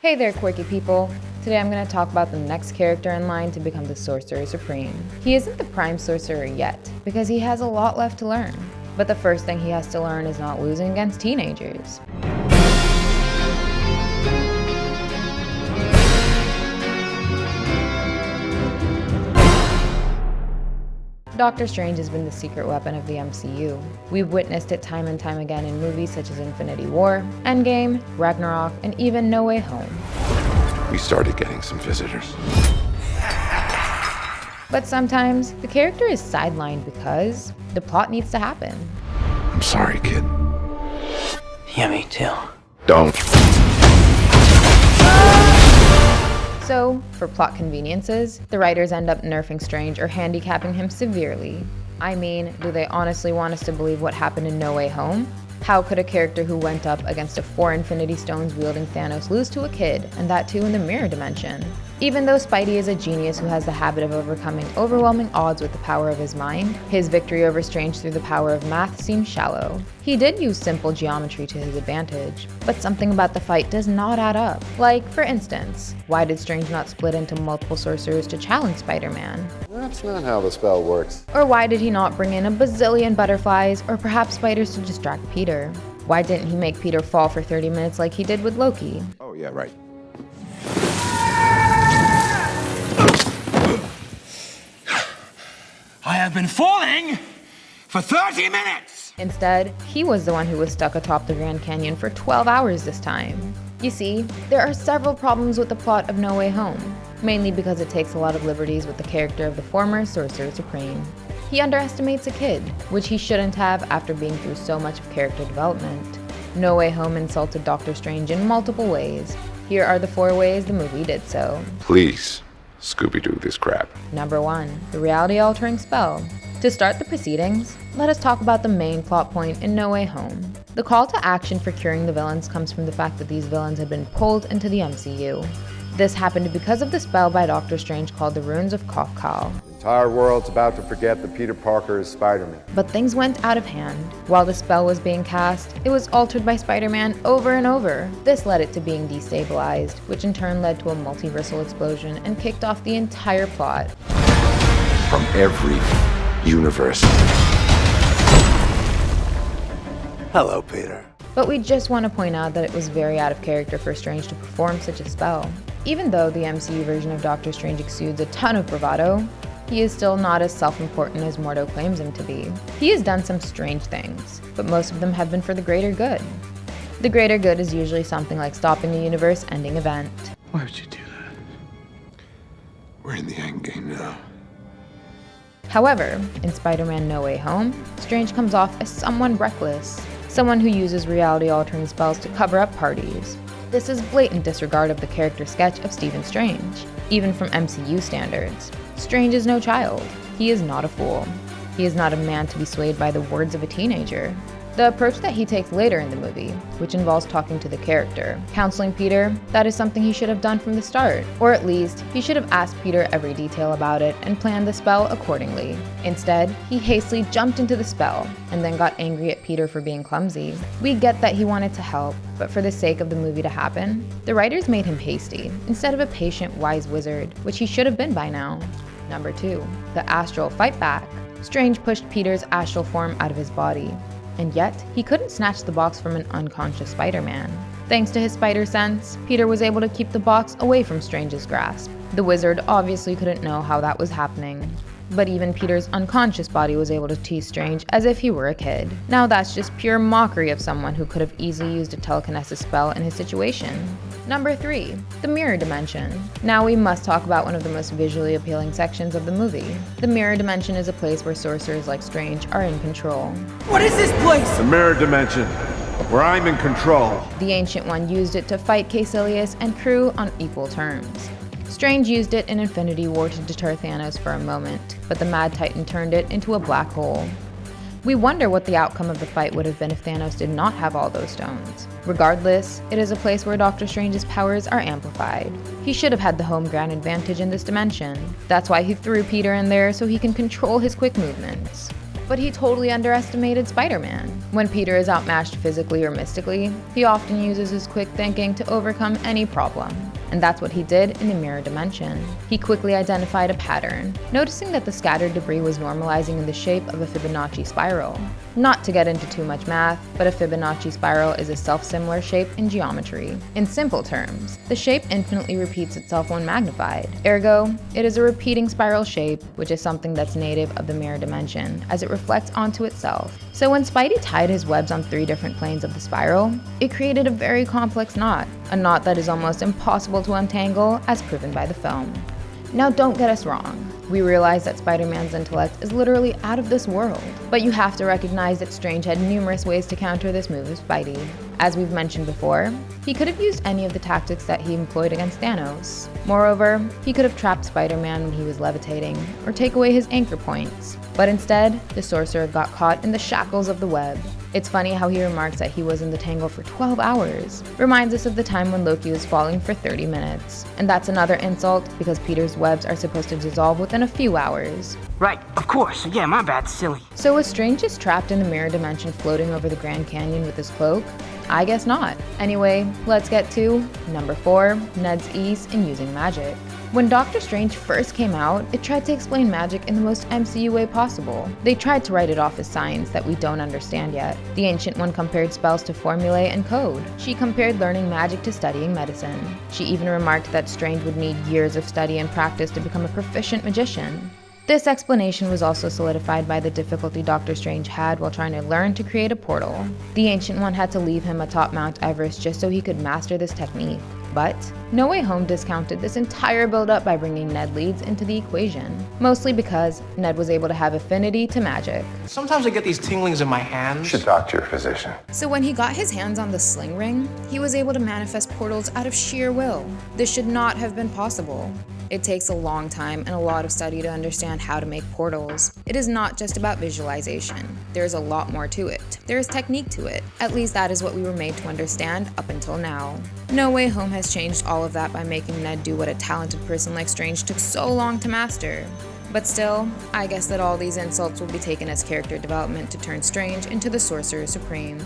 Hey there, quirky people. Today I'm going to talk about the next character in line to become the Sorcerer Supreme. He isn't the Prime Sorcerer yet, because he has a lot left to learn. But the first thing he has to learn is not losing against teenagers. Doctor Strange has been the secret weapon of the MCU. We've witnessed it time and time again in movies such as Infinity War, Endgame, Ragnarok, and even No Way Home. We started getting some visitors. But sometimes, the character is sidelined because the plot needs to happen. I'm sorry, kid. Yeah, me too. Don't. So, for plot conveniences, the writers end up nerfing Strange or handicapping him severely. I mean, do they honestly want us to believe what happened in No Way Home? How could a character who went up against a 4 Infinity Stones wielding Thanos lose to a kid, and that too in the mirror dimension? Even though Spidey is a genius who has the habit of overcoming overwhelming odds with the power of his mind, his victory over Strange through the power of math seems shallow. He did use simple geometry to his advantage, but something about the fight does not add up. Like, for instance, why did Strange not split into multiple sorcerers to challenge Spider-Man? That's not how the spell works. Or why did he not bring in a bazillion butterflies or perhaps spiders to distract Peter? Why didn't he make Peter fall for 30 minutes like he did with Loki? Oh, yeah, right. I have been falling for 30 minutes! Instead, he was the one who was stuck atop the Grand Canyon for 12 hours this time. You see, there are several problems with the plot of No Way Home, mainly because it takes a lot of liberties with the character of the former Sorcerer Supreme. He underestimates a kid, which he shouldn't have after being through so much of character development. No Way Home insulted Doctor Strange in multiple ways. Here are the 4 ways the movie did so. Please, Scooby-Doo this crap. Number 1. The reality-altering spell. To start the proceedings, let us talk about the main plot point in No Way Home. The call to action for curing the villains comes from the fact that these villains had been pulled into the MCU. This happened because of the spell by Doctor Strange called the Runes of Kofkal. The entire world's about to forget that Peter Parker is Spider-Man. But things went out of hand. While the spell was being cast, it was altered by Spider-Man over and over. This led it to being destabilized, which in turn led to a multiversal explosion and kicked off the entire plot. From every universe. Hello, Peter. But we just want to point out that it was very out of character for Strange to perform such a spell. Even though the MCU version of Doctor Strange exudes a ton of bravado, he is still not as self-important as Mordo claims him to be. He has done some strange things, but most of them have been for the greater good. The greater good is usually something like stopping a universe-ending event. Why would you do that? We're in the end game now. However, in Spider-Man No Way Home, Strange comes off as someone reckless, someone who uses reality-altering spells to cover up parties. This is blatant disregard of the character sketch of Stephen Strange. Even from MCU standards, Strange is no child. He is not a fool. He is not a man to be swayed by the words of a teenager. The approach that he takes later in the movie, which involves talking to the character, counseling Peter, that is something he should have done from the start. Or at least, he should have asked Peter every detail about it and planned the spell accordingly. Instead, he hastily jumped into the spell, and then got angry at Peter for being clumsy. We get that he wanted to help, but for the sake of the movie to happen, the writers made him hasty, instead of a patient, wise wizard, which he should have been by now. Number 2. The astral fight back. Strange pushed Peter's astral form out of his body. And yet, he couldn't snatch the box from an unconscious Spider-Man. Thanks to his spider sense, Peter was able to keep the box away from Strange's grasp. The wizard obviously couldn't know how that was happening. But even Peter's unconscious body was able to tease Strange as if he were a kid. Now that's just pure mockery of someone who could have easily used a telekinesis spell in his situation. Number 3. The mirror dimension. Now we must talk about one of the most visually appealing sections of the movie. The mirror dimension is a place where sorcerers like Strange are in control. What is this place? The mirror dimension, where I'm in control. The Ancient One used it to fight Caecilius and crew on equal terms. Strange used it in Infinity War to deter Thanos for a moment, but the Mad Titan turned it into a black hole. We wonder what the outcome of the fight would have been if Thanos did not have all those stones. Regardless, it is a place where Doctor Strange's powers are amplified. He should have had the home ground advantage in this dimension. That's why he threw Peter in there so he can control his quick movements. but he totally underestimated Spider-Man. When Peter is outmatched physically or mystically, he often uses his quick thinking to overcome any problem. And that's what he did in the mirror dimension. He quickly identified a pattern, noticing that the scattered debris was normalizing in the shape of a Fibonacci spiral. Not to get into too much math, but a Fibonacci spiral is a self-similar shape in geometry. In simple terms, the shape infinitely repeats itself when magnified. Ergo, it is a repeating spiral shape, which is something that's native of the mirror dimension, as it reflects onto itself. So when Spidey tied his webs on 3 different planes of the spiral, it created a very complex knot, a knot that is almost impossible to untangle, as proven by the film. Now don't get us wrong, we realize that Spider-Man's intellect is literally out of this world, but you have to recognize that Strange had numerous ways to counter this move of Spidey. As we've mentioned before, he could have used any of the tactics that he employed against Thanos. Moreover, he could have trapped Spider-Man when he was levitating, or take away his anchor points. But instead, the sorcerer got caught in the shackles of the web. It's funny how he remarks that he was in the tangle for 12 hours. Reminds us of the time when Loki was falling for 30 minutes. And that's another insult, because Peter's webs are supposed to dissolve within a few hours. Right, of course. Yeah, my bad, silly. So was Strange just trapped in the mirror dimension floating over the Grand Canyon with his cloak? I guess not. Anyway, let's get to number 4, Ned's ease in using magic. When Doctor Strange first came out, it tried to explain magic in the most MCU way possible. They tried to write it off as science that we don't understand yet. The Ancient One compared spells to formulae and code. She compared learning magic to studying medicine. She even remarked that Strange would need years of study and practice to become a proficient magician. This explanation was also solidified by the difficulty Doctor Strange had while trying to learn to create a portal. The Ancient One had to leave him atop Mount Everest just so he could master this technique. But No Way Home discounted this entire build-up by bringing Ned Leeds into the equation, mostly because Ned was able to have affinity to magic. Sometimes I get these tinglings in my hands. You should talk to your physician. So when he got his hands on the sling ring, he was able to manifest portals out of sheer will. This should not have been possible. It takes a long time and a lot of study to understand how to make portals. It is not just about visualization. There's a lot more to it. There is technique to it. At least that is what we were made to understand up until now. No Way Home has changed all of that by making Ned do what a talented person like Strange took so long to master. But still, I guess that all these insults will be taken as character development to turn Strange into the Sorcerer Supreme.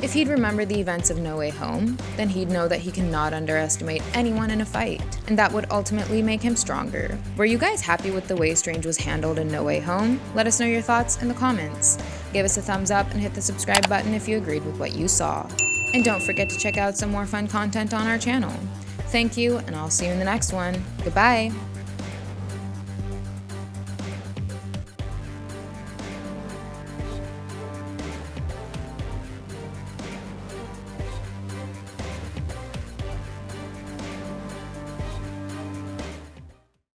If he'd remember the events of No Way Home, then he'd know that he cannot underestimate anyone in a fight, and that would ultimately make him stronger. Were you guys happy with the way Strange was handled in No Way Home? Let us know your thoughts in the comments. Give us a thumbs up and hit the subscribe button if you agreed with what you saw. And don't forget to check out some more fun content on our channel. Thank you, and I'll see you in the next one. Goodbye!